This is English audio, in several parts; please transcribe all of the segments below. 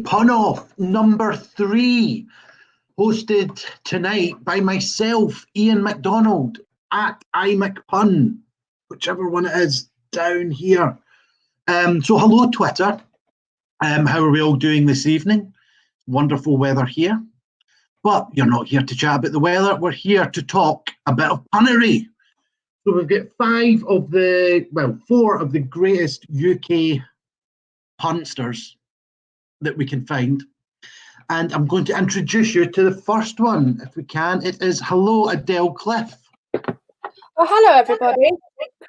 Pun Off number 3, hosted tonight by myself, Iain MacDonald, at iMacPun, whichever one it is down here. So hello, Twitter. How are we all doing this evening? Wonderful weather here. But you're not here to chat about the weather. We're here to talk a bit of punnery. So we've got 4 of the greatest UK punsters that we can find. And I'm going to introduce you to the first one, if we can. It is hello, Adele Cliff. Oh, hello, everybody.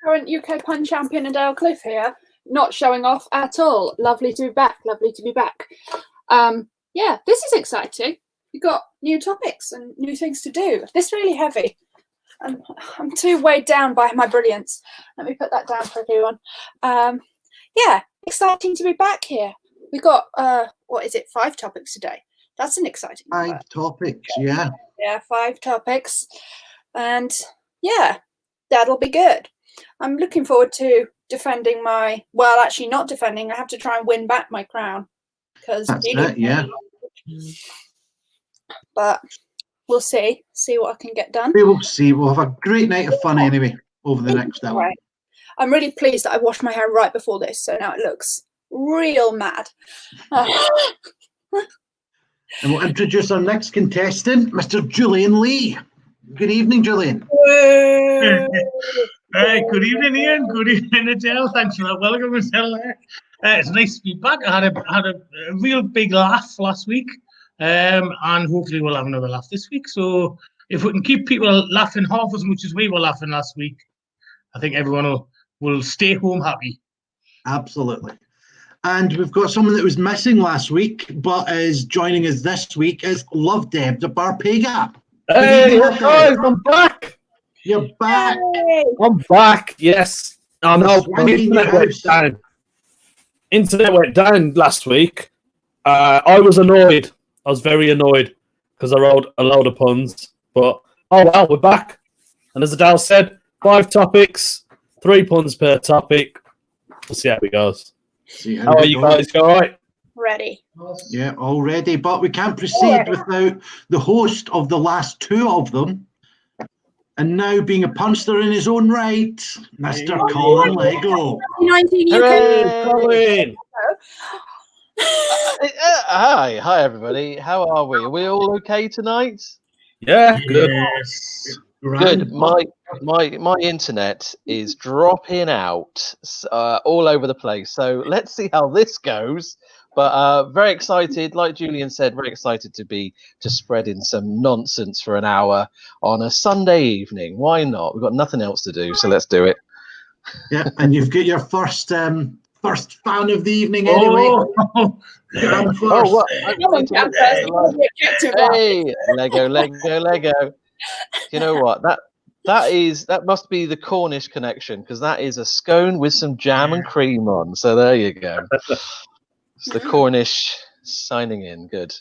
Current UK pun champion Adele Cliff here. Not showing off at all. Lovely to be back. Lovely to be back. Yeah, this is exciting. We've got new topics and new things to do. This is really heavy. I'm too weighed down by my brilliance. Let me put that down for everyone. Yeah, exciting to be back here. We've got, 5 topics today. That's an exciting 5 topics, yeah. Yeah, 5 topics. And yeah, that'll be good. I'm looking forward to defending my, well, actually not defending. I have to try and win back my crown. That's it, yeah. But we'll see what I can get done. We will see. We'll have a great night of fun anyway over the next hour. Right. I'm really pleased that I washed my hair right before this, so now it looks real mad. And we'll introduce our next contestant, Mr. Julian Lee. Good evening, Julian. Good evening, Ian. Good evening, Adele. Thanks for that welcome, Adele. It's nice to be back. I had a real big laugh last week, and hopefully we'll have another laugh this week. So if we can keep people laughing half as much as we were laughing last week, I think everyone will stay home happy. Absolutely. And we've got someone that was missing last week, but is joining us this week, is Lovdev Barpaga. Hey, guys, I'm back. You're back. Yay. I'm back, yes. I know, Internet went down last week. I was annoyed. I was very annoyed because I wrote a load of puns. But, oh well, we're back. And as Adele said, 5 topics, 3 puns per topic. We'll see how it goes. How are you guys? You all right? Ready. Yeah, all ready. But we can't proceed without the host of the last 2 of them. And now being a punster in his own right, Mr. Colin Leggo. 19 Hey, Colin. Hi everybody. How are we? Are we all okay tonight? Yeah, good. Yes. Good. My internet is dropping out all over the place. So let's see how this goes. But very excited, like Julian said, very excited to spread in some nonsense for an hour on a Sunday evening. Why not? We've got nothing else to do, so let's do it. Yeah, and you've got your first fan of the evening anyway. What? Hey, Leggo. You know what? That must be the Cornish connection, because that is a scone with some jam and cream on. So there you go. It's the Cornish signing in. Good.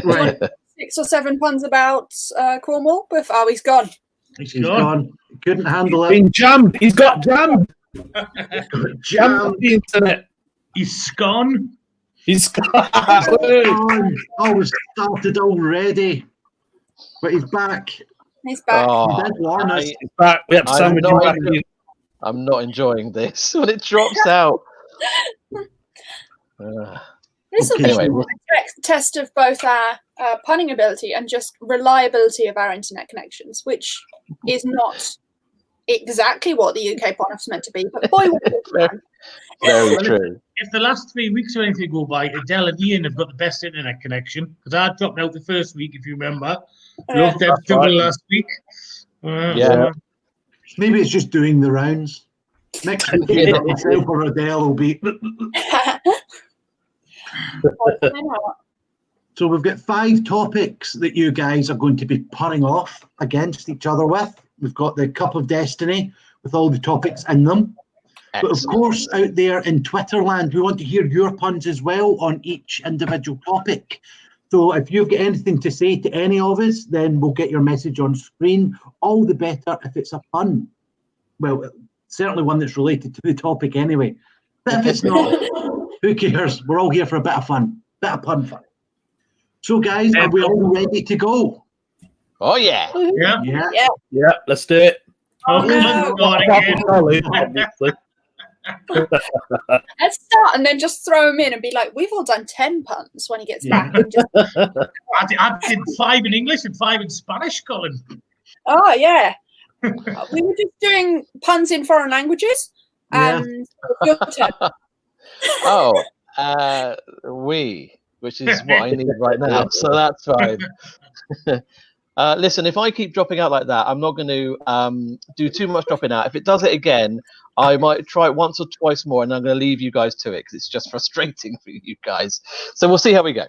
Right. 6 or 7 puns about Cornwall. Oh, he's gone. He's gone. Couldn't handle it. Been jammed. He's got jammed. Jammed. The internet. He's gone. He's gone. Oh, we've started already. But he's back. He's back. Oh, He did warn us. He's back. We have to sandwich him back in. I'm not enjoying this when it drops out. This will Anyway, be a test of both our punning ability and just reliability of our internet connections, which is not exactly what the UK pun is meant to be. But boy, very true. If the last 3 weeks or anything go by, Adele and Ian have got the best internet connection, because I dropped out the first week, if you remember. Loved that double last week. Yeah. Maybe it's just doing the rounds. Next week, either myself or Adele will be. So we've got 5 topics that you guys are going to be punning off against each other with. We've got the Cup of Destiny with all the topics in them. But of course, out there in Twitter land, we want to hear your puns as well on each individual topic. So if you've got anything to say to any of us, then we'll get your message on screen. All the better if it's a pun. Well, certainly one that's related to the topic anyway. But if it's not, who cares? We're all here for a bit of fun. bit of pun fun. So, guys, are we all ready to go? Oh yeah. Yeah. Yeah, let's do it. Oh, no. Colin's gone Apart again. from Colin, obviously. Let's start and then just throw him in and be like, we've all done 10 puns when he gets back. And just, I did 5 in English and 5 in Spanish, Colin. oh, yeah. We were just doing puns in foreign languages. And your turn. Oh, which is what I need right now. So that's fine. Listen, if I keep dropping out like that, I'm not going to do too much dropping out. If it does it again, I might try it once or twice more, and I'm going to leave you guys to it because it's just frustrating for you guys. So we'll see how we go.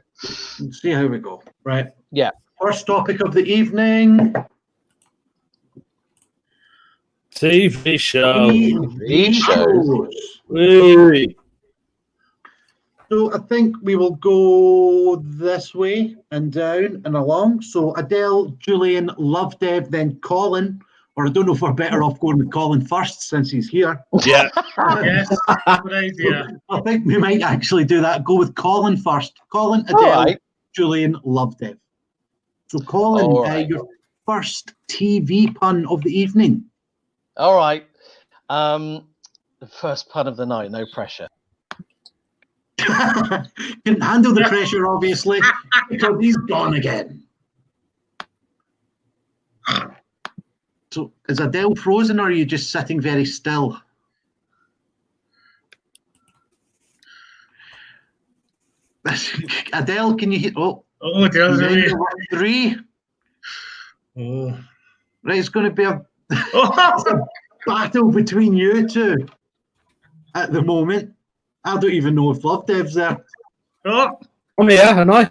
Let's see how we go. Right. Yeah. First topic of the evening. TV show. TV shows. Wee. So I think we will go this way and down and along. So Adele, Julian, Lovdev, then Colin. Or I don't know if we're better off going with Colin first since he's here. Yeah. Yes, good idea. I think we might actually do that. Go with Colin first. Colin, Adele, right. Julian, Lovdev. So Colin, All right. your first TV pun of the evening. All right. The first pun of the night. No pressure. Couldn't handle the pressure, obviously, because he's gone again. So is Adele frozen, or are you just sitting very still? Adele, can you hear? Oh, Adele's away. 3. Oh. Right, it's going to be a Oh. battle between you two at the moment. I don't even know if Lovdev's there. Oh. I'm here, and I.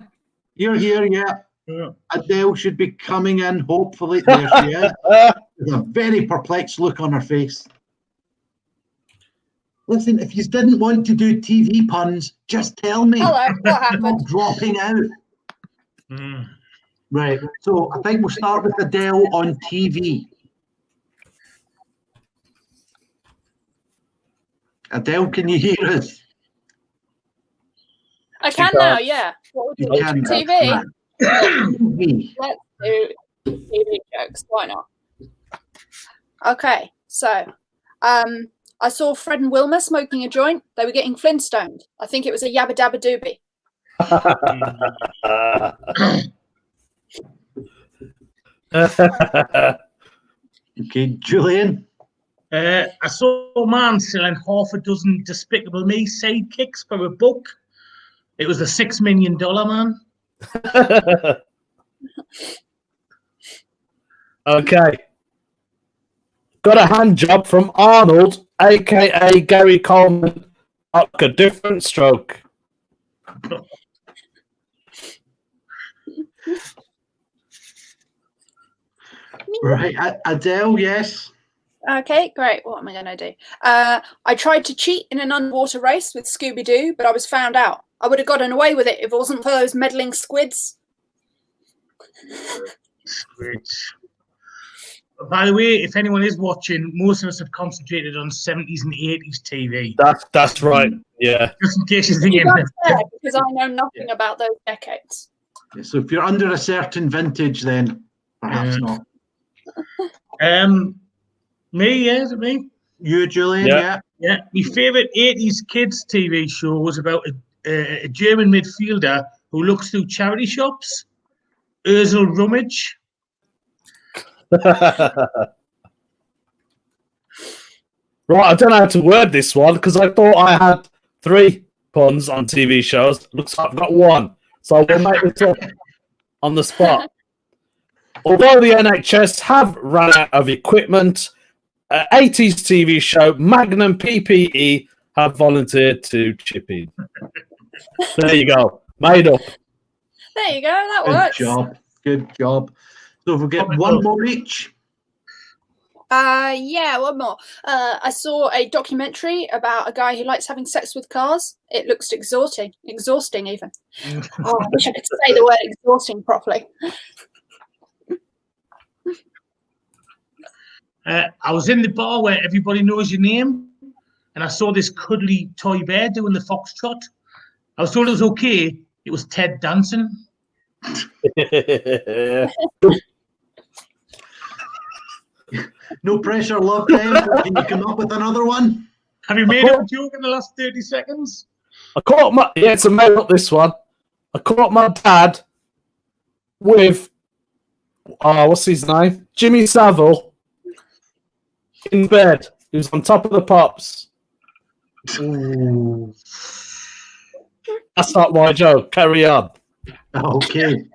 You're here, yeah. Yeah. Adele should be coming in, hopefully. There she is. With a very perplexed look on her face. Listen, if you didn't want to do TV puns, just tell me. Hello, what I'm happened? dropping out. Mm. Right, so I think we'll start with Adele on TV. Adele, can you hear us? I can now, yeah. What would You you can. TV? Right. TV. Let's do TV jokes. Why not? Okay, so I saw Fred and Wilma smoking a joint. They were getting Flintstoned. I think it was a yabba dabba doobie. Okay, Julian. I saw a man selling half a dozen Despicable Me sidekicks for a book. It was the $6 million man. Okay. Got a hand job from Arnold, aka Gary Coleman. Like a different stroke. Right, Adele, yes. Okay, great. What am I going to do? I tried to cheat in an underwater race with Scooby-Doo, but I was found out. I would have gotten away with it if it wasn't for those meddling squids. Squids. By the way, if anyone is watching, most of us have concentrated on 70s and 80s TV. That's right. Yeah. Just in case you're You thinking. don't care, because I know nothing about those decades. So if you're under a certain vintage, then perhaps not. Me, yeah, is it me? You, Julian, Yeah. Yeah. My favourite 80s kids TV show was about a German midfielder who looks through charity shops. Ursel Rummage. Right, I don't know how to word this one because I thought I had 3 puns on TV shows. Looks like I've got 1. So I will make this up on the spot. Although the NHS have run out of equipment, 80s TV show Magnum PPE have volunteered to chip in. There you go. Made up. There you go. That Good works. job. Good job. So we'll get one more each. Yeah, one more. I saw a documentary about a guy who likes having sex with cars. It looks exhausting even. Oh, I wish I could say the word exhausting properly. I was in the bar where everybody knows your name, and I saw this cuddly toy bear doing the foxtrot. I was told it was okay, It was Ted Danson. No pressure, Lovdev. Can you come up with another one? Have you made a joke in the last 30 seconds? It's a made up this one. I caught my dad with what's his name? Jimmy Savile in bed. He was on top of the pops. Ooh. That's not my joke. Carry on. Okay.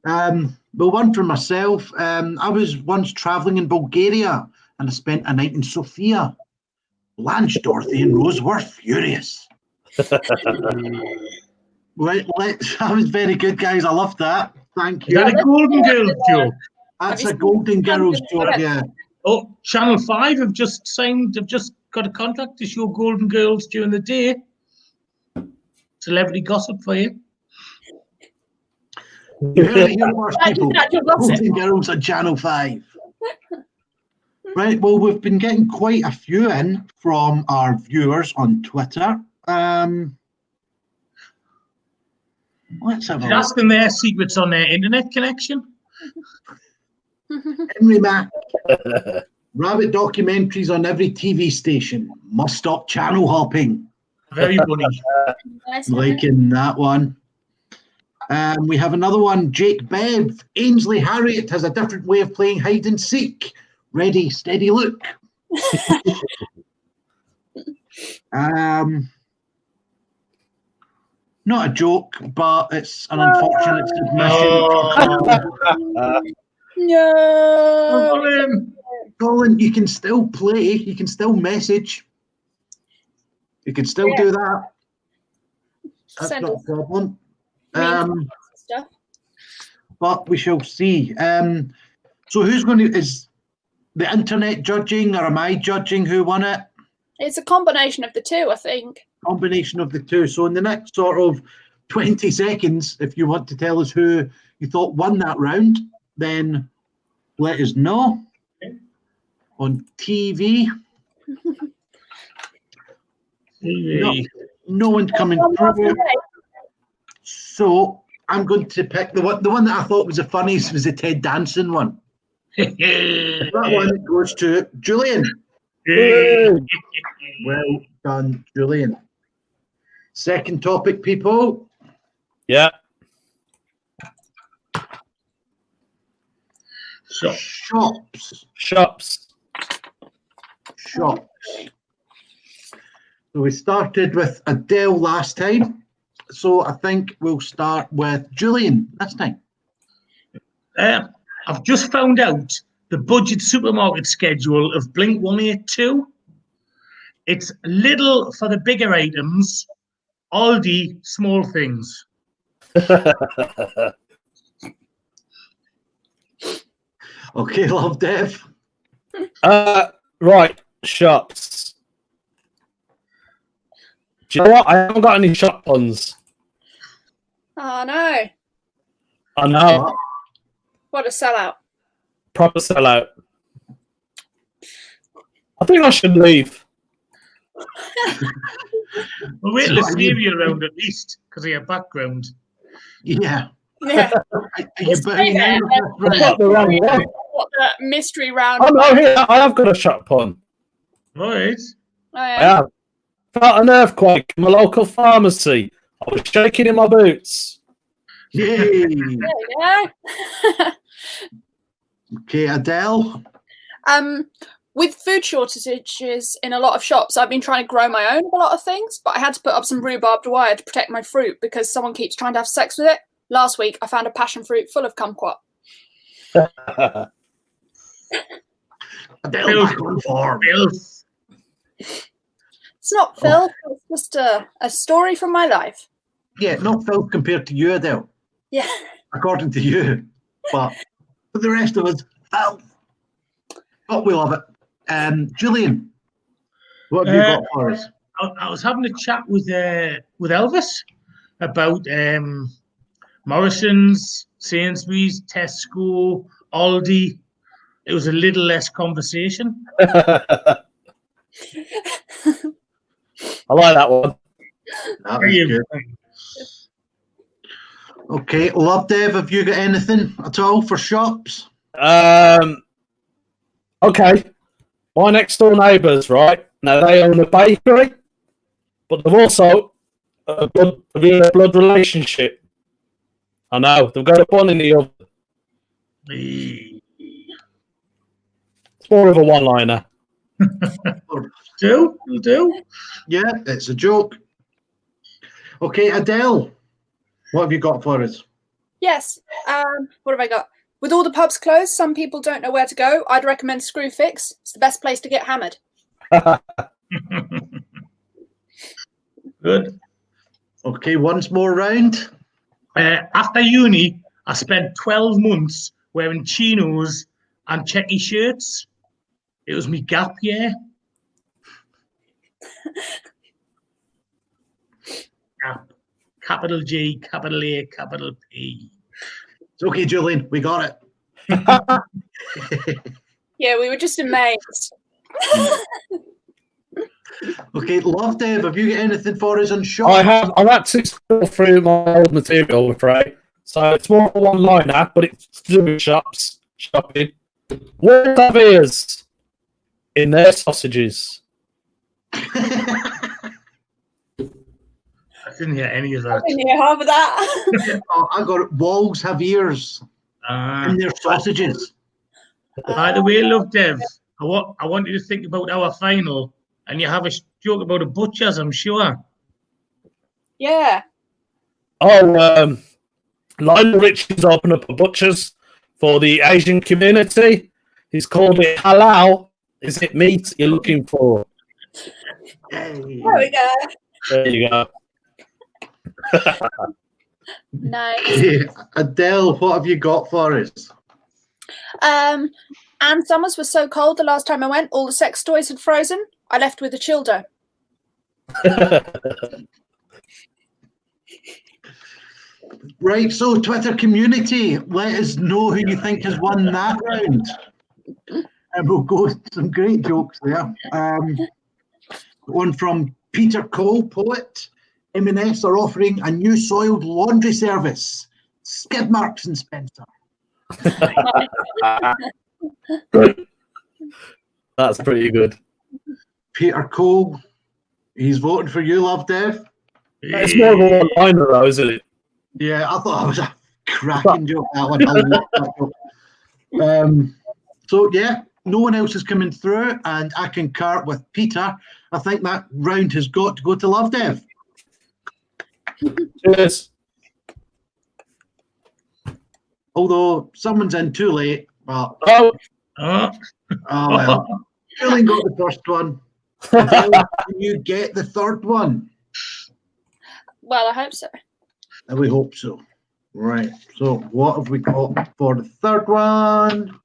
Well, one for myself. I was once travelling in Bulgaria and I spent a night in Sofia. Blanche, Dorothy, and Rose were furious. That was very good, guys. I loved that. Thank you. Is that a Golden Girls joke? That's a Golden Girls joke, yeah. Oh, Channel 5 have just got a contract to show Golden Girls during the day. Celebrity gossip for you. You heard it here first, people. Golden Girls on Channel 5. Right, well, we've been getting quite a few in from our viewers on Twitter. Let's have a look. Ask them their secrets on their internet connection. Henry Mack. Rabbit documentaries on every TV station. Must stop channel hopping. Very funny. Liking that one. We have another one. Jake Bev. Ainsley Harriet has a different way of playing hide and seek. Ready, steady, look. Not a joke, but it's an unfortunate submission. No. Colin, you can still play. You can still message. You can still do that. That's Send not a us problem. stuff. But we shall see. So who's going to... Is the internet judging or am I judging who won it? It's a combination of the two, I think. Combination of the two. So in the next sort of 20 seconds, if you want to tell us who you thought won that round, then let us know. On TV. No one's coming through. So I'm going to pick the one that I thought was the funniest was the Ted Danson one. That one goes to Julian. Well done, Julian. Second topic, people. Yeah. Shops. So we started with Adele last time. So I think we'll start with Julian this time. I've just found out the budget supermarket schedule of Blink 182. It's Lidl for the bigger items, Aldi small things. Okay, Lovdev. Right, shops. Do you know what? I haven't got any shop puns. Oh, no. I know. What a sellout. Proper sellout. I think I should leave. Well, wait till save you around at least because of your background. Yeah. Yeah. Are you booting out of this Got the wrong one. What the mystery round. Oh no, here I have got a shop pun. Right. Oh, I yeah. have. Felt an earthquake in my local pharmacy. I was shaking in my boots. Yay. Yeah. Okay, Adele. With food shortages in a lot of shops, I've been trying to grow my own of a lot of things, but I had to put up some rebarbed wire to protect my fruit because someone keeps trying to have sex with it. Last week, I found a passion fruit full of kumquat. Adele back on form. It's not Phil. It's just a story from my life. Yeah, not filth compared to you, Adele. Yeah. According to you. But for the rest of us, filth. But we love it. Julian, what have you got for us? I was having a chat with Elvis about Morrison's, Sainsbury's, Tesco, Aldi. It was a little less conversation. I like that one. That was good. Okay, Lovdev, have you got anything at all for shops? Okay. My next door neighbours, right? Now they own a bakery, but they've also a blood relationship. I know, they've got a bun in the oven. Hey. It's more of a one-liner. Do? Yeah, it's a joke. Okay, Adele, what have you got for us? Yes. What have I got? With all the pubs closed, some people don't know where to go. I'd recommend Screwfix. It's the best place to get hammered. Good. Okay, once more round. After uni, I spent 12 months wearing chinos and checky shirts. It was me gap year. Gap. Capital G, capital A, capital P. It's okay, Julian, we got it. Yeah, we were just amazed. Okay, Lovdev, have you got anything for us on shop? I have. I've had to scroll through my old material, I'm afraid. So it's more of a one-liner, but it's to do with shopping. What have ears in their sausages? I didn't hear any of I that. didn't hear half of that. Oh, I got it. Walls have ears in their sausages. By the way, Love Dev, I want you to think about our final, and you have a joke about a butcher's, I'm sure. Yeah. Oh, Lionel Richie's opened up a butcher's for the Asian community. He's called it halal. Is it meat you're looking for? Hey. There we go. There you go. Nice. Okay, Adele, what have you got for us? And summers was so cold the last time I went, all the sex toys had frozen. I left with a childo. Right, so Twitter community, let us know who you think has won that round. And we'll go with some great jokes there. One from Peter Cole, poet. M&S are offering a new soiled laundry service. Skid Marks and Spencer. Good. That's pretty good. Peter Cole, he's voting for you, Lovdev. It's more of a one-liner, though, isn't it? Yeah, I thought that was a cracking joke, that one. I love that joke. So, yeah, no one else is coming through, and I concur with Peter. I think that round has got to go to Lovdev. Cheers. Although someone's in too late, but Oh, Oh, well. Julian got the first one. Adele, can you get the third one? Well, I hope so. And we hope so. Right. So what have we got for the third one?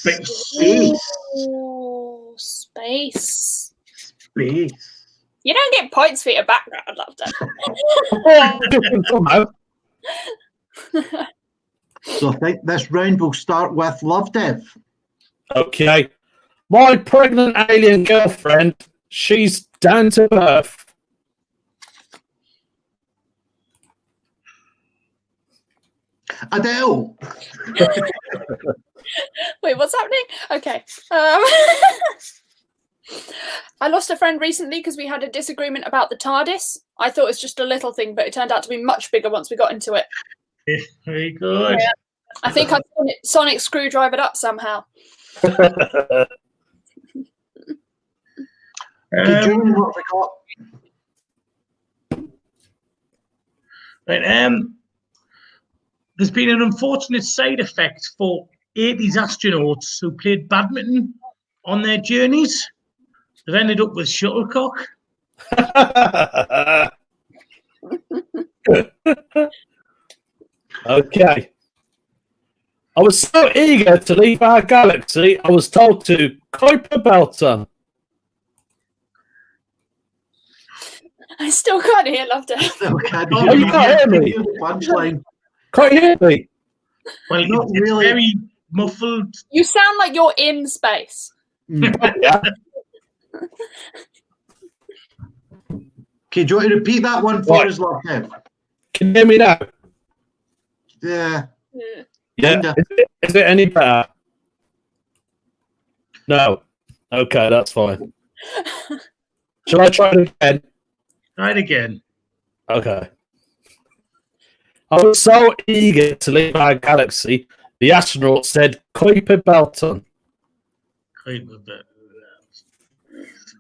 space. Ooh, space. Space. You don't get points for your background, Lovdev. somehow. So I think this round will start with Lovdev. Okay. My pregnant alien girlfriend, she's down to earth. Adele. Wait, what's happening? Okay. I lost a friend recently because we had a disagreement about the TARDIS. I thought it was just a little thing, but it turned out to be much bigger once we got into it. Very good. Yeah. I think I sonic screwdrivered up somehow. Okay, Julian, what have we got? Right, there's been an unfortunate side effect for 80s astronauts who played badminton on their journeys. They've ended up with shuttlecock. Okay. I was so eager to leave our galaxy, I was told to Kuiper Belter. I still can't hear Lovdev. Okay, Oh, you can't hear me? The punchline. Can't you hear me? Well, Not it's really. very muffled. You sound like you're in space. Yeah. Okay, do you want to repeat that one for Right. us, Lovdev? Can you hear me now? Yeah. Yeah. Kinda. Is it any better? No. Okay, that's fine. Shall I try it again? Try it again. Okay. I was so eager to leave our galaxy, the astronaut said, Kuiper Belton. Quite a bit.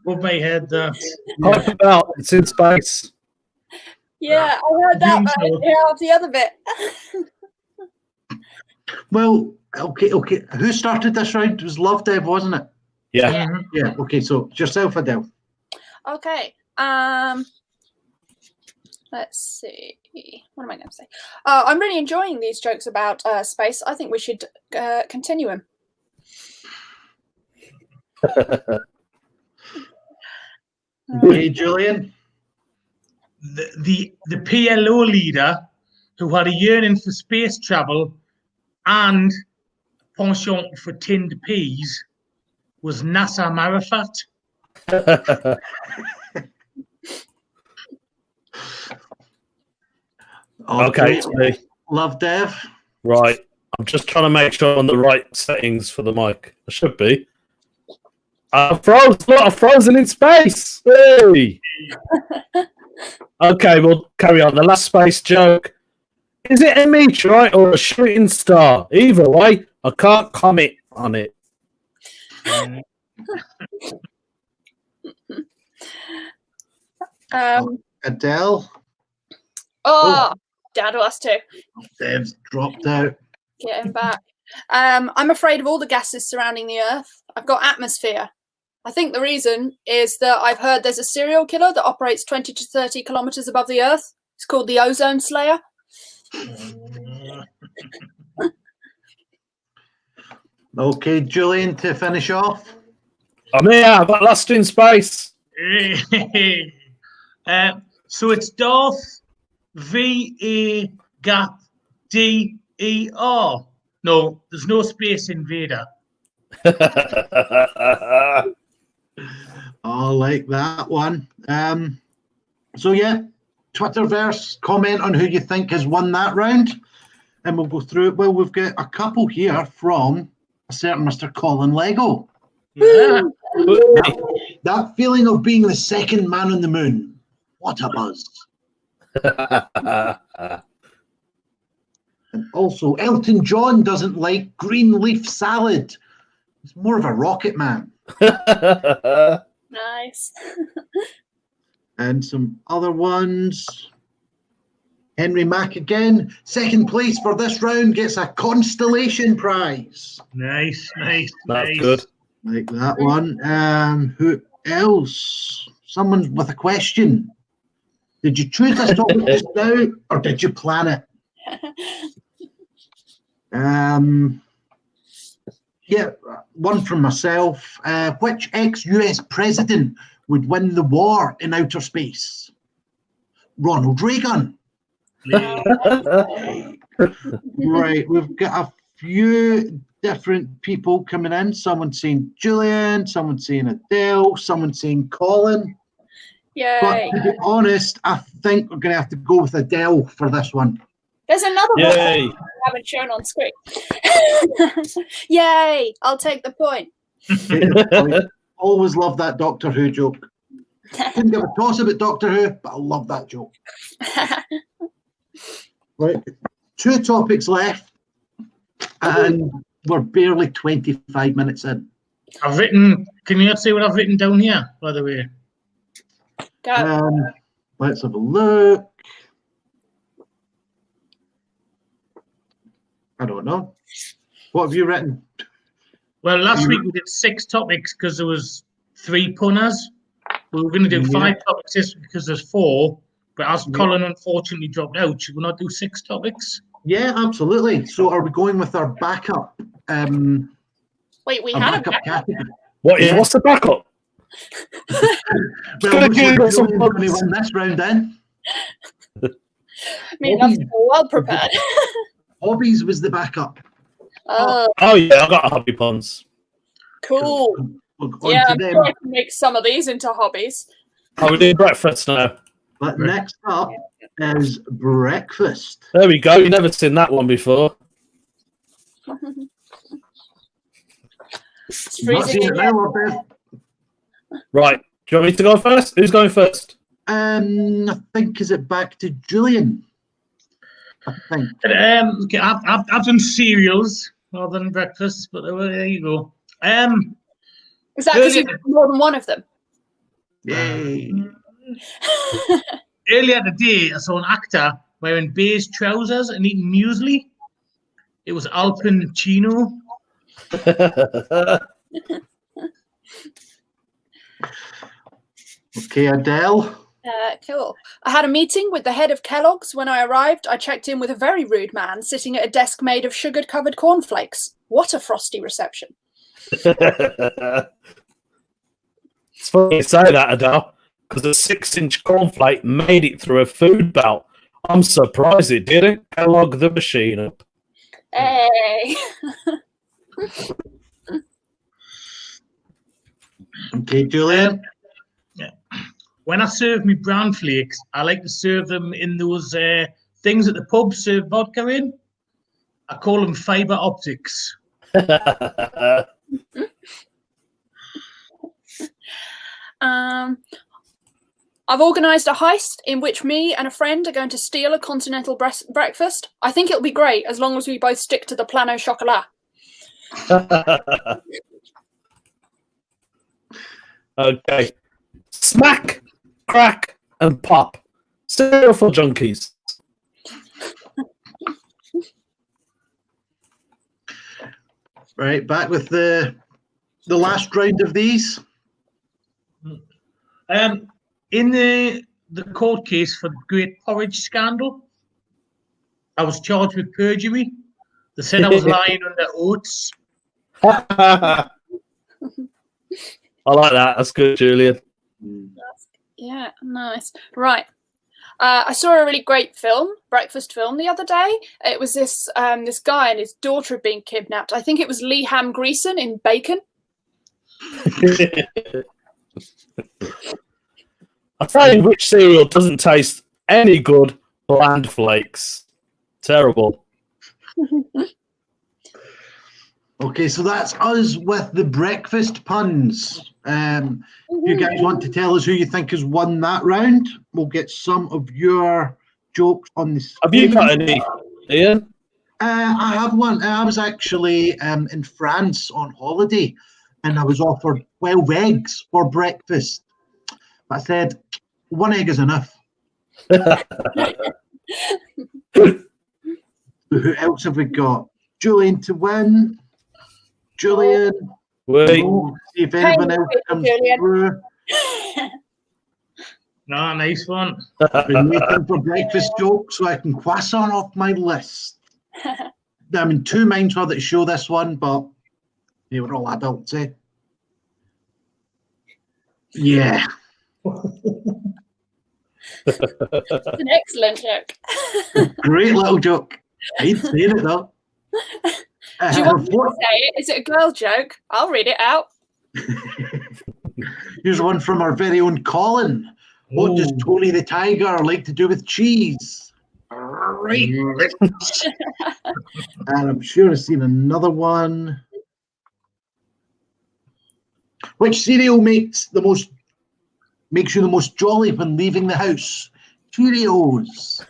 Above my head, that. Kuiper Belt, it's in space. Yeah, I heard that, but I didn't hear the other bit. Well, okay. Who started this round? It was Lovdev, wasn't it? Yeah. Yeah. Okay, so it's yourself, Adele. Okay. Let's see. What am I going to say? I'm really enjoying these jokes about space. I think we should continue them. Okay, Julian. The PLO leader who had a yearning for space travel and penchant for tinned peas was Nasser Marafat. Okay, it's me. Lovdev. Right. I'm just trying to make sure I'm on the right settings for the mic. I should be. I'm frozen in space. Hey! Okay, we'll carry on. The last space joke. Is it a meteorite or a shooting star? Either way, I can't comment on it. Adele. Dad was too. Dev's dropped out. Get him back. I'm afraid of all the gases surrounding the Earth. I've got atmosphere. I think the reason is that I've heard there's a serial killer that operates 20 to 30 kilometers above the Earth. It's called the Ozone Slayer. Okay, Julian, to finish off. I'm here, I've got lost in space. So it's Darth V-A-G-D-E-R. No, there's no space in Vader. I like that one. So yeah, Twitterverse, comment on who you think has won that round, and we'll go through it. Well, we've got a couple here from a certain Mr. Colin Leggo. Yeah. That feeling of being the second man on the moon. What a buzz. And also, Elton John doesn't like green leaf salad. He's more of a rocket man. Nice. And some other ones. Henry Mack again. Second place for this round gets a constellation prize. Nice. That's good. Like that one. Who else? Someone with a question. Did you choose this topic just now, or did you plan it? Yeah, one from myself. Which ex-US president would win the war in outer space? Ronald Reagan. Right, we've got a few different people coming in. Someone saying Julian, someone saying Adele, someone saying Colin. Yay. But to be honest, I think we're going to have to go with Adele for this one. There's another one Yay. I haven't shown on screen. Yay! I'll take the point. Always love that Doctor Who joke. Couldn't give a toss about Doctor Who, but I love that joke. Right, 2 topics left, and we're barely 25 minutes in. I've written. Can you see what I've written down here, by the way? Go. Let's have a look. I don't know. What have you written? Well, last week we did 6 topics because there was 3 punners. We were going to do 5 topics this week because there's 4. But as Colin unfortunately dropped out, should we not do 6 topics? Yeah, absolutely. So are we going with our backup? Wait, we had a backup. category? What's the backup? Well, looks like Julian's going to win this round then. I mean, that's well prepared. Hobbies was the backup. Oh, Yeah, I got hobby puns. cool. We'll go on Yeah, to I'm them. sure I can make some of these into hobbies. We're doing breakfast now. But next up, is breakfast. There we go. You've never seen that one before. It's Not freezing seen it again. now, Lovdev. Right. Do you want me to go first? Who's going first? I think is it back to Julian? I think. Okay, I've done cereals rather than breakfast, but there you go. Is that because you've got more than one of them? Yay. Earlier today, I saw an actor wearing beige trousers and eating muesli. It was Alpin-Chino. Okay, Adele. Cool. I had a meeting with the head of Kellogg's. When I arrived, I checked in with a very rude man sitting at a desk made of sugar-covered cornflakes. What a frosty reception. It's funny you say that, Adele, because a 6-inch cornflake made it through a food belt. I'm surprised it didn't. Kellogg the machine up. Hey. Okay, Julian. When I serve me brown flakes, I like to serve them in those things at the pub serve vodka in. I call them fiber optics. I've organised a heist in which me and a friend are going to steal a continental breakfast. I think it'll be great as long as we both stick to the plan au chocolat. Okay. Smack, crack, and pop. Cereal for junkies. Right, back with the last round of these. In the court case for the Great Porridge Scandal, I was charged with perjury. They said I was lying under oaths. I like that. That's good, Julian. Yeah, nice. Right. I saw a really great film, breakfast film, the other day. It was this this guy and his daughter had been kidnapped. I think it was Leham Greason in Bacon. I'll tell you which cereal doesn't taste any good. Bland flakes. Terrible. Okay, so that's us with the breakfast puns. If you guys want to tell us who you think has won that round, we'll get some of your jokes on the screen. Have you got any, Ian? I have one. I was actually in France on holiday and I was offered 12 eggs for breakfast. I said, 1 egg is enough. Who else have we got? Julian to win. Julian. Wait. Oh, see if anyone else comes through. No, nice one. I've been waiting for breakfast jokes so I can cross on off my list. I'm in two minds whether to show this one, but they were all adults, eh? Yeah. It's an excellent joke. Great little joke. I ain't saying it though. Do you want me to say it? Is it a girl joke? I'll read it out. Here's one from our very own Colin. What does Tony the Tiger like to do with cheese? Right. And I'm sure I've seen another one. Which cereal makes you the most jolly when leaving the house? Cheerios.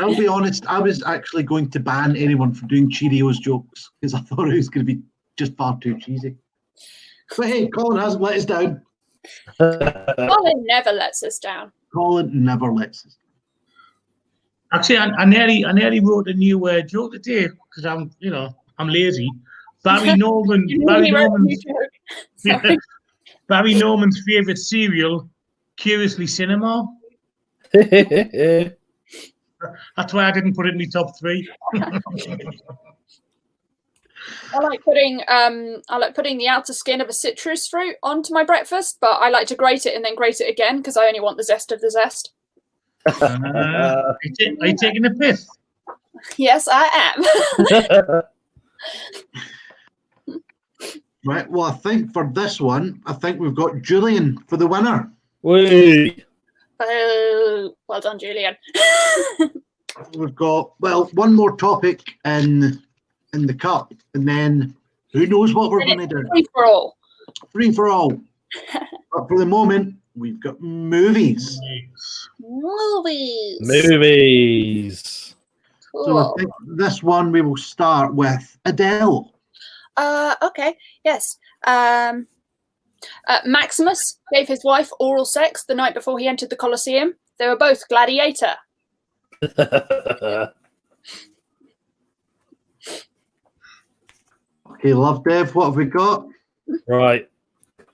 I'll be honest, I was actually going to ban anyone from doing Cheerios jokes because I thought it was going to be just far too cheesy. But hey, Colin hasn't let us down. Colin never lets us down. Colin never lets us. Actually, I nearly wrote a new joke today because I'm lazy. Barry Norman's favourite cereal, Curiously Cinema. That's why I didn't put it in my top 3. I like putting the outer skin of a citrus fruit onto my breakfast, but I like to grate it and then grate it again because I only want the zest of the zest. Are you taking a piss? Yes, I am. Right, well, I think for this one, I think we've got Julian for the winner. Wait. Oh, well done, Julian. We've got, well, one more topic in the cup, and then who knows what we're going to do. Free for all. Free for all. But for the moment, we've got movies. Movies. Cool. So I think this one we will start with Adele. Okay. Yes. Maximus gave his wife oral sex the night before he entered the Colosseum. They were both gladiator. Okay, Lovdev, what have we got? Right.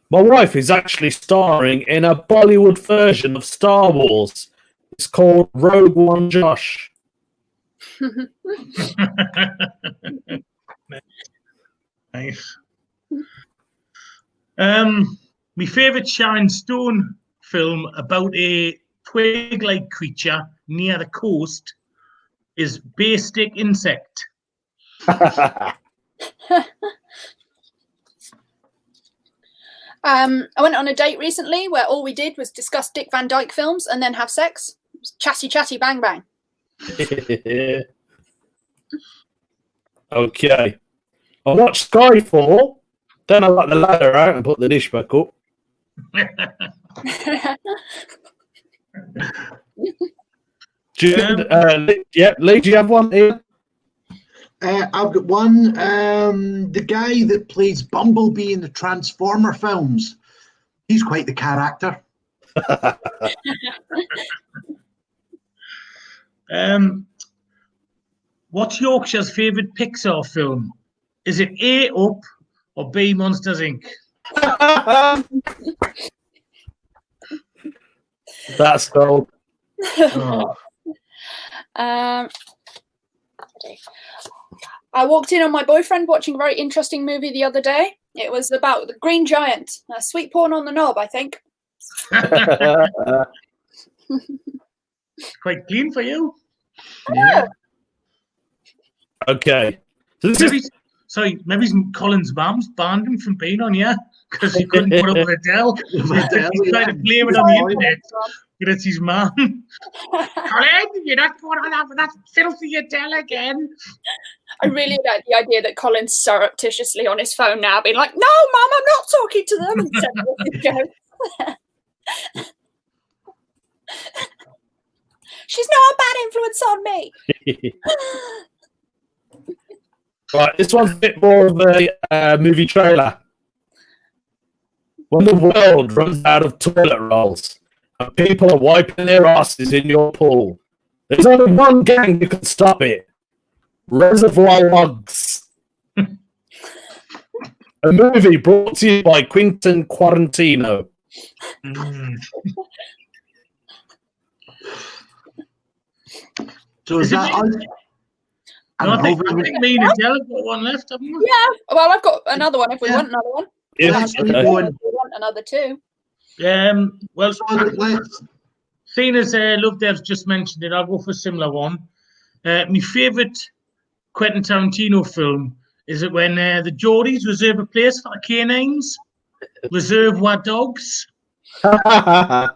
My wife is actually starring in a Bollywood version of Star Wars. It's called Rogue One Josh. Nice. My favourite Sharon Stone film about a twig-like creature near the coast is Bay Stick Insect. I went on a date recently where all we did was discuss Dick Van Dyke films and then have sex. It was chatty, chatty, bang, bang. Okay. I watched Skyfall, then I got the ladder out and put the dish back up. Lee, do you have one here? I've got one. The guy that plays Bumblebee in the Transformer films. He's quite the character. What's Yorkshire's favourite Pixar film? Is it A, Up, or B, Monsters, Inc.? That's gold. Oh. I walked in on my boyfriend watching a very interesting movie the other day. It was about the Green Giant. Sweet porn on the knob, I think. Quite clean for you. Yeah. Okay. So maybe Colin's mum's banned him from being on, yeah? Because he couldn't put up with Adele. He's trying to blame it on the internet. But it's his mum. Colin, you're not going on with that filthy Adele again. I really like the idea that Colin's surreptitiously on his phone now, being like, "No, Mum, I'm not talking to them." And she's not a bad influence on me. Right, this one's a bit more of a movie trailer. When the world runs out of toilet rolls and people are wiping their asses in your pool, there's only one gang who can stop it. Reservoir Dogs. A movie brought to you by Quentin Quarantino. So is that us? I think me and Adele have got one left, haven't we? Yeah. Well, I've got another one if we want another one. Yes, If we want another two. Well, Let's seeing as Lovdev's just mentioned it, I'll go for a similar one. My favourite Quentin Tarantino film is it when the Geordies reserve a place for the canines, Reservoir Dogs. Are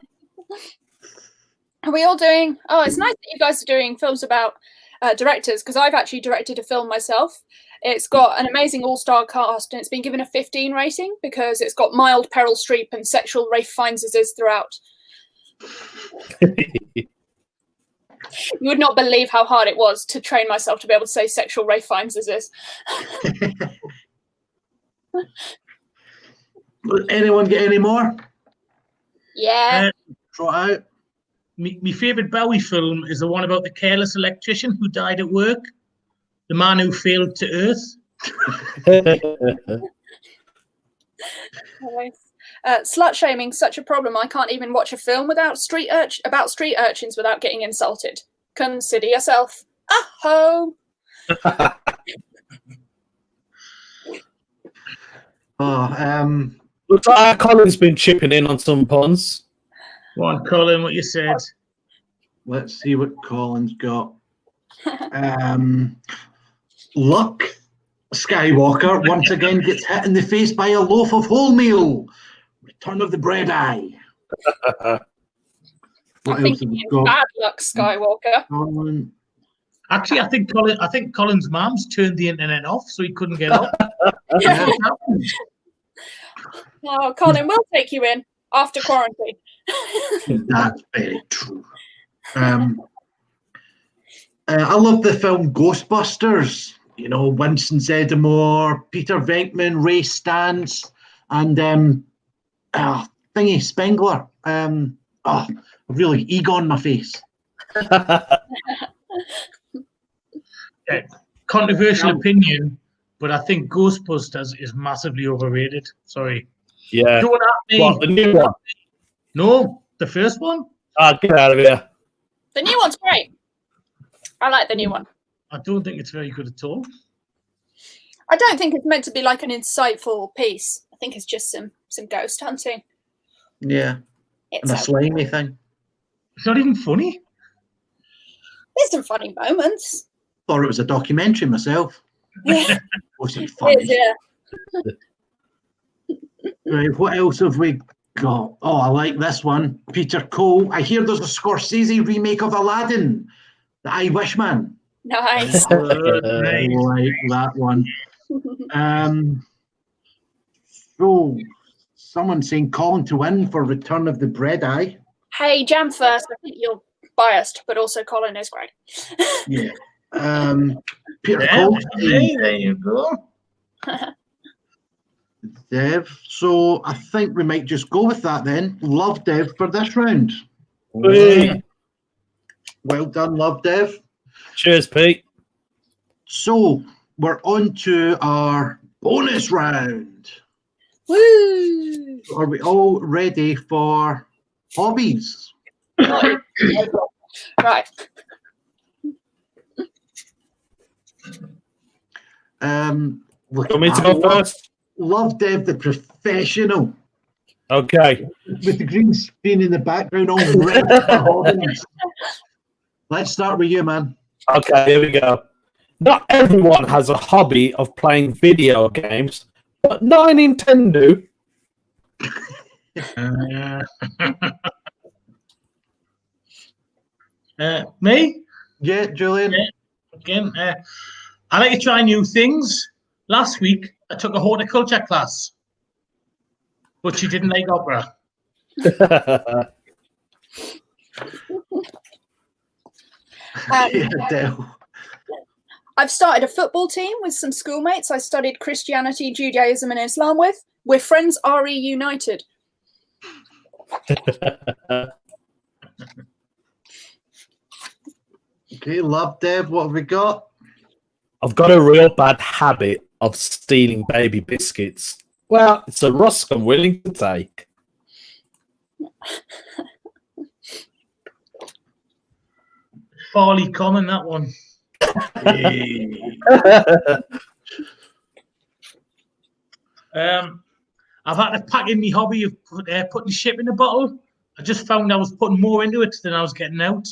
we all doing? Oh, it's nice that you guys are doing films about directors, because I've actually directed a film myself. It's got an amazing all-star cast, and it's been given a 15 rating because it's got mild Meryl Streep and sexual Ralph Fiennes throughout. You would not believe how hard it was to train myself to be able to say sexual Ralph Fiennes Anyone get any more? Yeah. Try out. My favourite Bowie film is the one about the careless electrician who died at work, the man who failed to Earth. Nice. Slut shaming such a problem. I can't even watch a film without about street urchins without getting insulted. Consider yourself a hoe. Looks like Colin's been chipping in on some puns. Go on, Colin, what you said. Let's see what Colin's got. Luke Skywalker once again gets hit in the face by a loaf of wholemeal. Return of the Bread Eye. What I else think have we it's got? bad luck, Skywalker. Colin. Actually, I think Colin's mom's turned the internet off, so he couldn't get on. Yeah. Oh, Colin, we'll take you in after quarantine. That's very true. I love the film Ghostbusters. You know, Winston Zeddemore, Peter Venkman, Ray Stantz, and Thingy Spengler. Really, ego on my face. Controversial opinion, but I think Ghostbusters is massively overrated. Sorry. Yeah. Don't at me. What, the new one? No, the first one? Get out of here. The new one's great. I like the new one. I don't think it's very good at all. I don't think it's meant to be like an insightful piece. I think it's just some ghost hunting. Yeah. It's And a slimy thing. It's not even funny. There's some funny moments. Thought it was a documentary myself. Yeah, Wasn't it funny. is, yeah. Right, what else have we got? Oh, I like this one. Peter Cole. I hear there's a Scorsese remake of Aladdin. The I Wish Man. Nice. I like that one. So, someone saying Colin to win for Return of the Bread Eye. Hey, jam first. I think you're biased, but also Colin is great. Yeah. Peter Yeah, Cole. hey, there you go. Dev. So I think we might just go with that then. Love Dev for this round. Hey. Well done, Love Dev. Cheers, Pete. So we're on to our bonus round. Woo! Are we all ready for hobbies? Right. Look Want me at to that. go first? Love Dev, the professional, Okay. with the green screen in the background, all ready for hobbies. Let's start with you, man. Okay, here we go. Not everyone has a hobby of playing video games, but not a Nintendo. Me? Yeah, Julian. Yeah. Again, I like to try new things. Last week, I took a horticulture class, but she didn't like opera. Yeah, Adele. I've started a football team with some schoolmates I studied Christianity, Judaism, and Islam with. We're friends RE United. Okay, Love Dev, what have we got? I've got a real bad habit of stealing baby biscuits. Well, it's a risk I'm willing to take. Fairly common, that one. I've had to pack in my hobby of putting ship in a bottle. I just found I was putting more into it than I was getting out.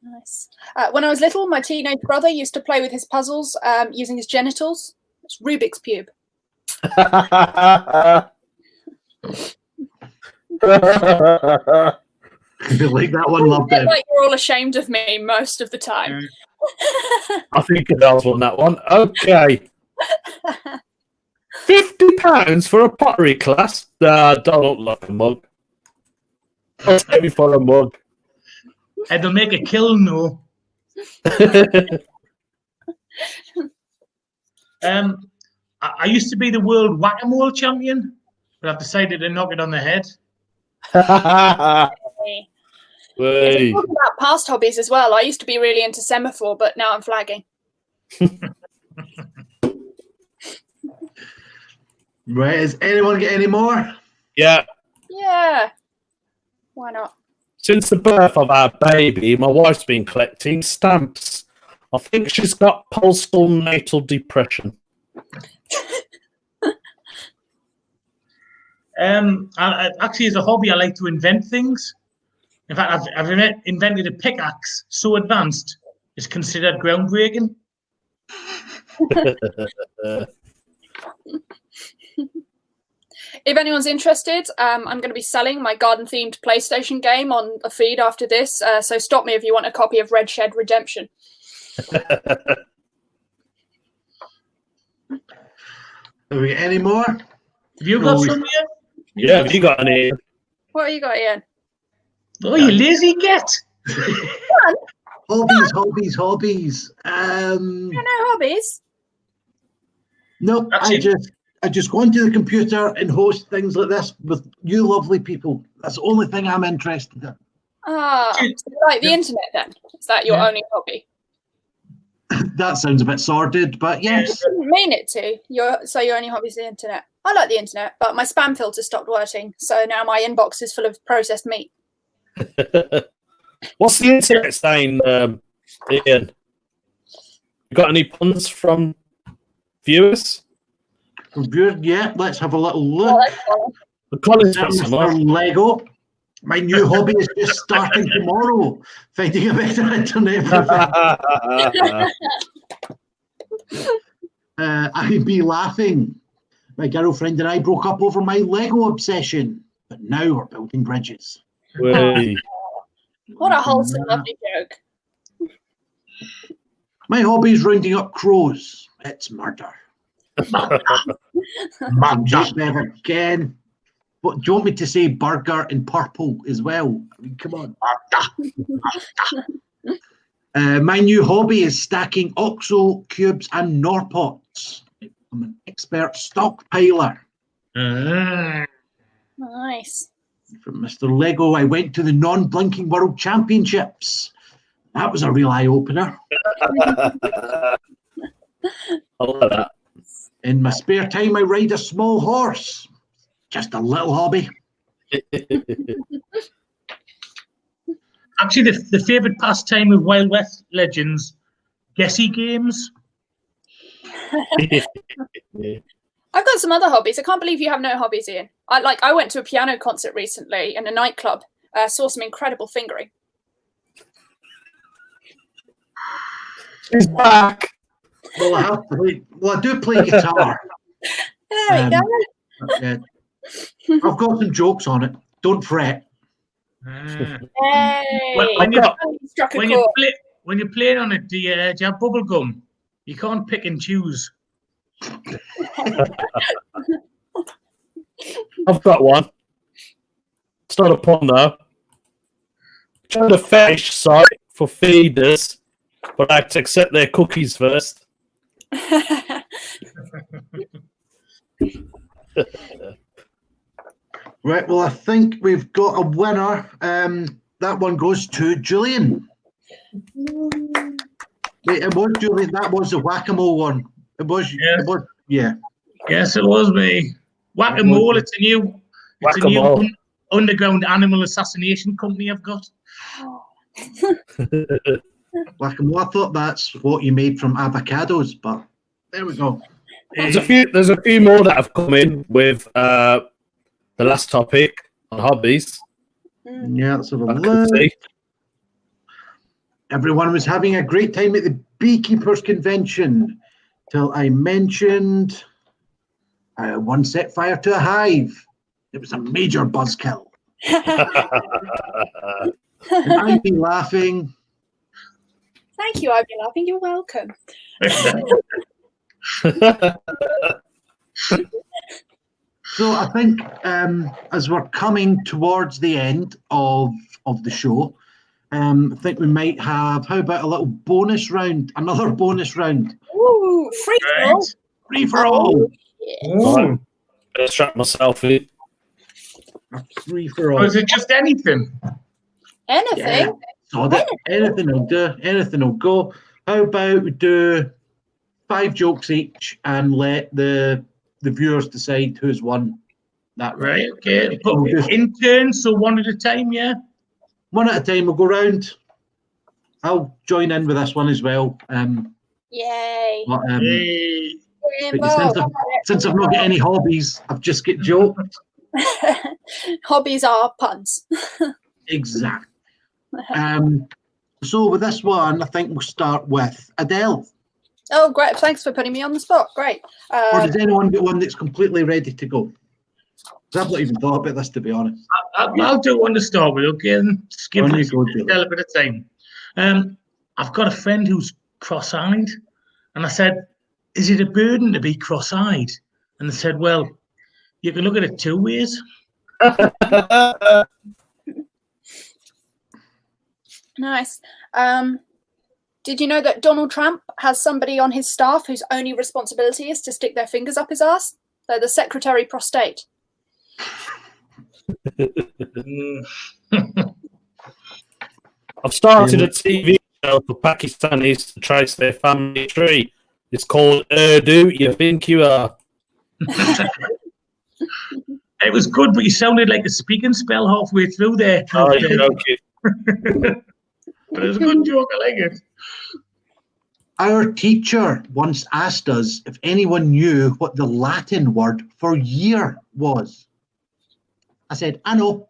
Nice. When I was little, my teenage brother used to play with his puzzles using his genitals. It's Rubik's Cube. Like that one, Love Dev. Like you're all ashamed of me most of the time. I think Adele's won that one. Okay. £50 for a pottery class? Don't look like a mug. I'll take me for a mug. It'll make a kiln, though. I used to be the world whack-a-mole champion, but I've decided to knock it on the head. If you talk about past hobbies as well, I used to be really into semaphore, but now I'm flagging. Right, has anyone got any more? Yeah. Yeah. Why not? Since the birth of our baby, my wife's been collecting stamps. I think she's got postnatal depression. Actually, as a hobby, I like to invent things. In fact, I've invented a pickaxe so advanced it's considered groundbreaking. If anyone's interested, I'm going to be selling my garden-themed PlayStation game on a feed after this. So stop me if you want a copy of Red Shed Redemption. Have we got any more? Have you got some here? Yeah, have you got any? What have you got, Ian? Oh, you lazy get. Hobbies. No hobbies. No, I just go into the computer and host things like this with you lovely people. That's the only thing I'm interested in. So you like the internet then? Is that your only hobby? That sounds a bit sordid, but yes. You didn't mean it to. Your only hobby is the internet. I like the internet, but my spam filter stopped working, so now my inbox is full of processed meat. What's the internet saying, Ian? You got any puns from viewers? Yeah, let's have a little look. Colin's got some. Mr. Leggo. My new hobby is just starting tomorrow. Finding a better internet. I'd be laughing. My girlfriend and I broke up over my Lego obsession, but now we're building bridges. Way. What a wholesome, lovely joke. My hobby is rounding up crows. It's murder. Just never again. What do you want me to say? Burger in purple as well. I mean, come on. My new hobby is stacking OXO cubes and Norpots. I'm an expert stockpiler. Nice. From Mr. Leggo, I went to the non-blinking World Championships. That was a real eye-opener. I love that. In my spare time, I ride a small horse. Just a little hobby. Actually, the favourite pastime of Wild West legends, guessy games. I've got some other hobbies. I can't believe you have no hobbies, Ian. I went to a piano concert recently in a nightclub. Saw some incredible fingering. She's back. Well, I do play guitar. There we go. Yeah. I've got some jokes on it. Don't fret. Hey. When Struck you're playing on it, do you have bubble gum? You can't pick and choose. I've got one. It's not a pun though. Tried a fetish site for feeders, but I had to accept their cookies first. Right, well, I think we've got a winner. That one goes to Julian. Wait, it was Julian. That was the whack-a-mole one. It was, yeah. Yes, it was me. Whack-a-mole. It's a new underground animal assassination company I've got. Whack-a-mole. I thought that's what you made from avocados, but there we go. There's a few more that have come in with the last topic on hobbies. Yeah, let's have a look. Everyone was having a great time at the Beekeepers Convention till I mentioned one set fire to a hive. It was a major buzzkill. And I'd be laughing. Thank you, I'd be laughing. You're welcome. So I think as we're coming towards the end of the show, I think we might have, how about a little bonus round, another bonus round. Ooh, free for all. Free for all. Right. Let's strap myself in. Free for all. Or is it just anything? Anything? Yeah. So anything will do. Anything will go. How about we do 5 jokes each and let the viewers decide who's won that round. Right, okay. But in turn, so one at a time, yeah? One at a time, we'll go round. I'll join in with this one as well. Yay. But, Hey. since I've not got any hobbies, I've just got jokes. Hobbies are puns. Exactly. So with this one, I think we'll start with Adele. Oh, great. Thanks for putting me on the spot. Great. Or does anyone get one that's completely ready to go? I've not even thought about this, to be honest. I'll do one to start with, okay? And just give On you this go, Julian. a bit of time. I've got a friend who's cross-eyed, and I said, is it a burden to be cross-eyed? And they said, well, you can look at it two ways. Nice. Did you know that Donald Trump has somebody on his staff whose only responsibility is to stick their fingers up his ass? They're the Secretary Prostate. I've started a TV show for Pakistanis to trace their family tree. It's called Urdu. You think you are? It was good, but you sounded like a speaking spell halfway through there. Oh, you're okay. But it was a good joke. I like it. Our teacher once asked us if anyone knew what the Latin word for year was. I said, I know.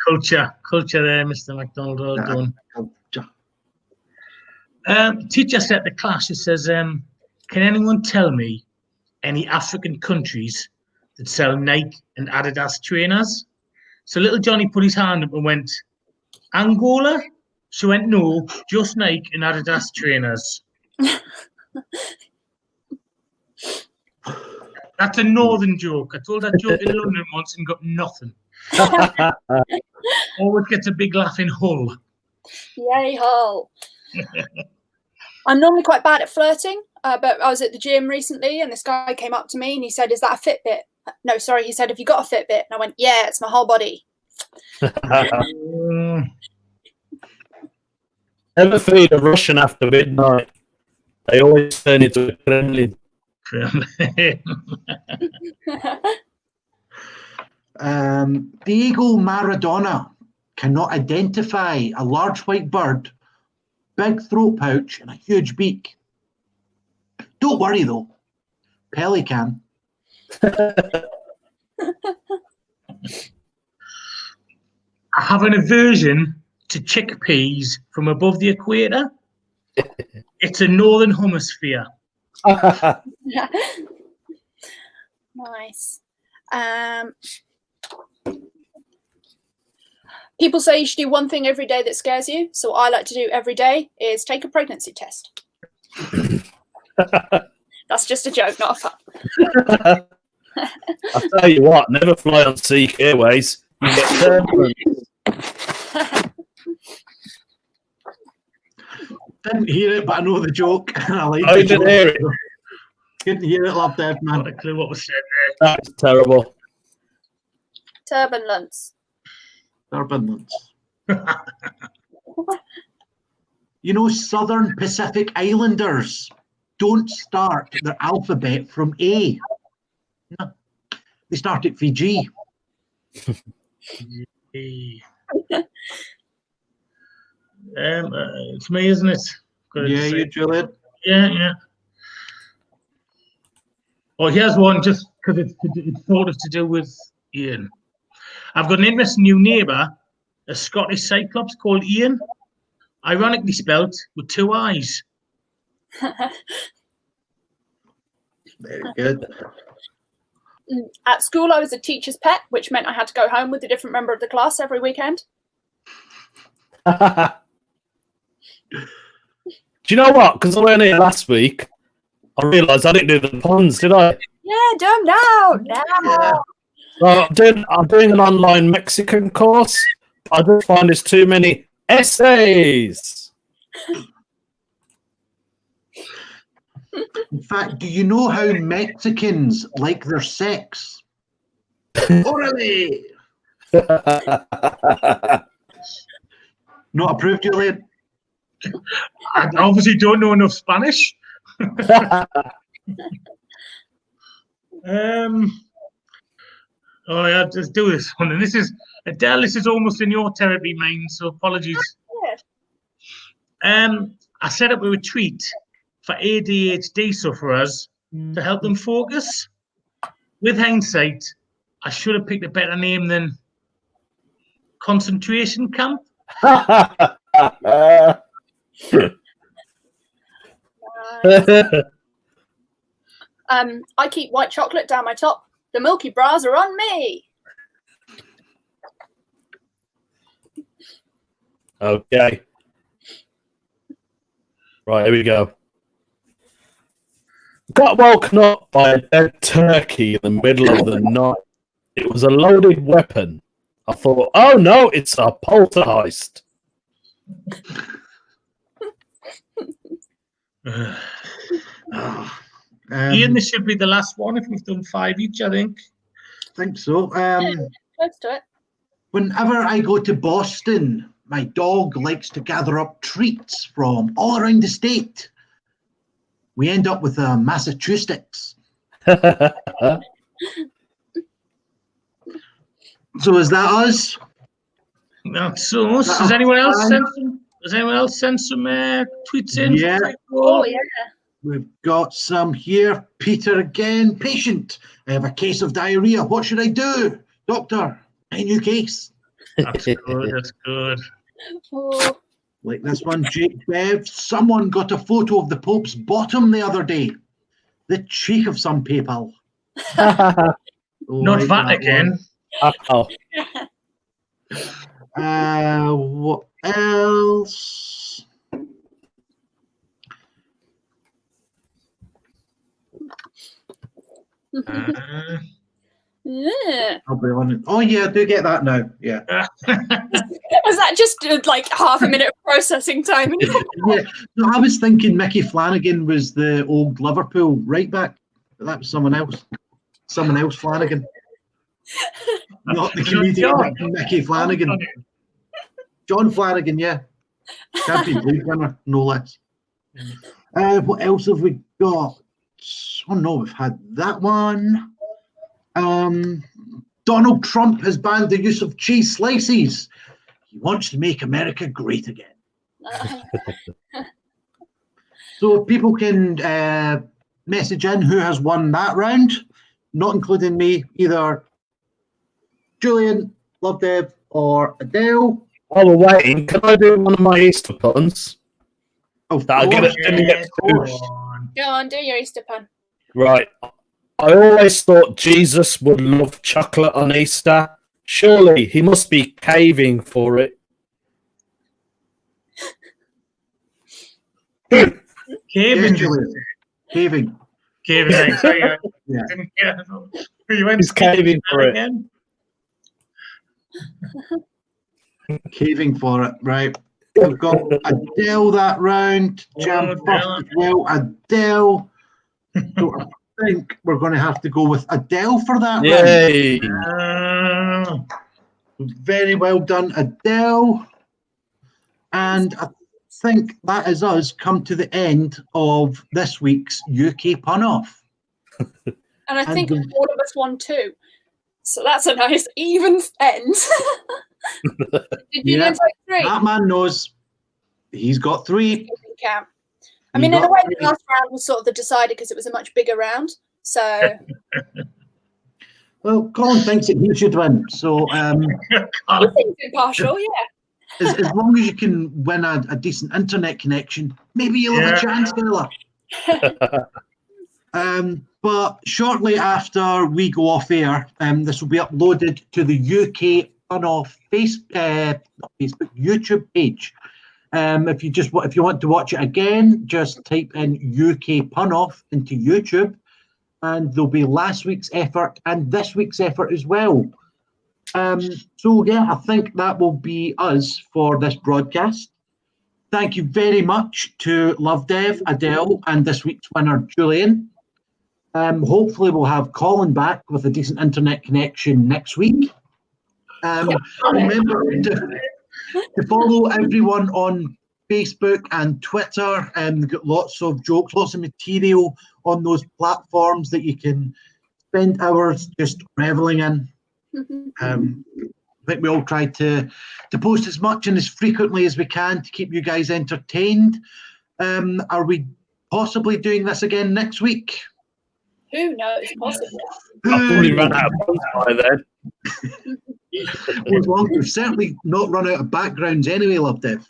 Culture there, Mr. MacDonald. Well done. Culture. Teacher said to class, she says, can anyone tell me any African countries that sell Nike and Adidas trainers? So little Johnny put his hand up and went, Angola? She went, no, just Nike and Adidas trainers. That's a northern joke. I told that joke in London once and got nothing. Always gets a big laugh in Hull. Yay, Hull. I'm normally quite bad at flirting, but I was at the gym recently and this guy came up to me and he said, is that a Fitbit? No, sorry, he said, have you got a Fitbit? And I went, yeah, it's my whole body. Ever feed a Russian after midnight? They always turn into a Kremlin. Diego Maradona cannot identify a large white bird, big throat pouch, and a huge beak. Don't worry though, Pele can. I have an aversion to chickpeas from above the equator. It's a northern hemisphere. Nice. People say you should do one thing every day that scares you. So what I like to do every day is take a pregnancy test. That's just a joke, not a fun. I'll tell you what, never fly on Sikh Airways. You get turbulence. Didn't hear it, but I know the joke. I like I the didn't joke. hear it. Couldn't hear it, Lovdev, Not a man. clue what was said there. That's terrible. Turbulence. Turbulence. You know, Southern Pacific Islanders don't start their alphabet from A. No, they start at Fiji. It's me, isn't it? Got to Yeah, say- you, Julian. Yeah. Well, here's one just because it's sort of to do with Ian. I've got an interesting new neighbour, a Scottish Cyclops called Ian, ironically spelt with two eyes. Very good. At school, I was a teacher's pet, which meant I had to go home with a different member of the class every weekend. Do you know what? Because I went here last week, I realised I didn't do the puns, did I? Yeah, do them now. Yeah. Well, I'm doing an online Mexican course. I just find there's too many essays. In fact, do you know how Mexicans like their sex? Orally! Not approved, Julian? I obviously don't know enough Spanish. Oh yeah, just do this one. And this is Adele. This is almost in your territory, mine. So apologies. I set up a retreat for ADHD sufferers to help them focus. With hindsight, I should have picked a better name than concentration camp. I keep white chocolate down my top. The milky bras are on me. Okay. Right, here we go. Got woken up by a dead turkey in the middle of the night. It was a loaded weapon. I thought, oh no, it's a poltergeist. Ian, this should be the last one if we've done 5 each, I think. Think so. Close to it. Whenever I go to Boston, my dog likes to gather up treats from all around the state. We end up with a Massachusetts. So is that us? That's so. Has anyone else sent some tweets in? Yeah. Oh, yeah. We've got some here. Peter again. Patient. I have a case of diarrhea. What should I do? Doctor, a new case. That's good. That's good. Oh. Like this one, Jake Bev. Someone got a photo of the Pope's bottom the other day. The cheek of some people. Not Like that again. Oh. What else? Yeah. I'll be on it. Oh yeah, I do get that now. Yeah. Was that just like half a minute of processing time? Yeah. No, I was thinking Mickey Flanagan was the old Liverpool right back. But that was someone else. Someone else Flanagan. Not the comedian Mickey Flanagan. John Flanagan, yeah. Champions League winner, no less. What else have we got? Oh no, we've had that one. Donald Trump has banned the use of cheese slices. He wants to make America great again. So people can message in who has won that round, not including me, either Julian, Lovdev, or Adele. While we're waiting, can I do one of my Easter puns? Of That'll get course, it. Gonna get Go two. on. Go on, do your Easter pun. Right. I always thought Jesus would love chocolate on Easter. Surely he must be caving for it. Caving. Yes, Julian. Caving. Caving. Right, sorry, I Yeah. didn't get it. You went He's caving for it. again. Caving for it, right. We've got Adele that round. Jam first as well. Adele. So I think we're going to have to go with Adele for that round. Yay! Very well done, Adele. And I think that is us come to the end of this week's UK Pun Off. And I think And all of us won too. So that's a nice even end. Did you take 3? That man knows he's got 3. Count. I mean, in a way, the last round was sort of the decider because it was a much bigger round. So, Well, Colin thinks that he should win. So I think impartial, yeah. as long as you can win a decent internet connection, maybe you'll have a chance, fella. But shortly after we go off air, this will be uploaded to the UK Pun Off Facebook YouTube page. If you want to watch it again, just type in UK Pun Off into YouTube, and there'll be last week's effort and this week's effort as well. So yeah, I think that will be us for this broadcast. Thank you very much to Lovdev, Adele, and this week's winner, Julian. Hopefully we'll have Colin back with a decent internet connection next week. Remember to follow everyone on Facebook and Twitter. They've got lots of jokes, lots of material on those platforms that you can spend hours just reveling in. I think we all try to post as much and as frequently as we can to keep you guys entertained. Are we possibly doing this again next week? Who knows? Possibly. I've probably run out of puns by then. Well, we've certainly not run out of backgrounds anyway, Lovdev.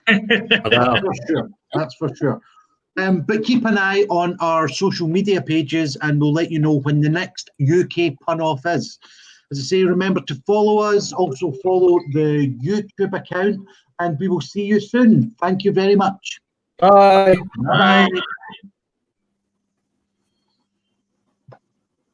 That's for sure. But keep an eye on our social media pages and we'll let you know when the next UK pun off is. As I say, remember to follow us, also follow the YouTube account, and we will see you soon. Thank you very much. Bye. Bye. Bye.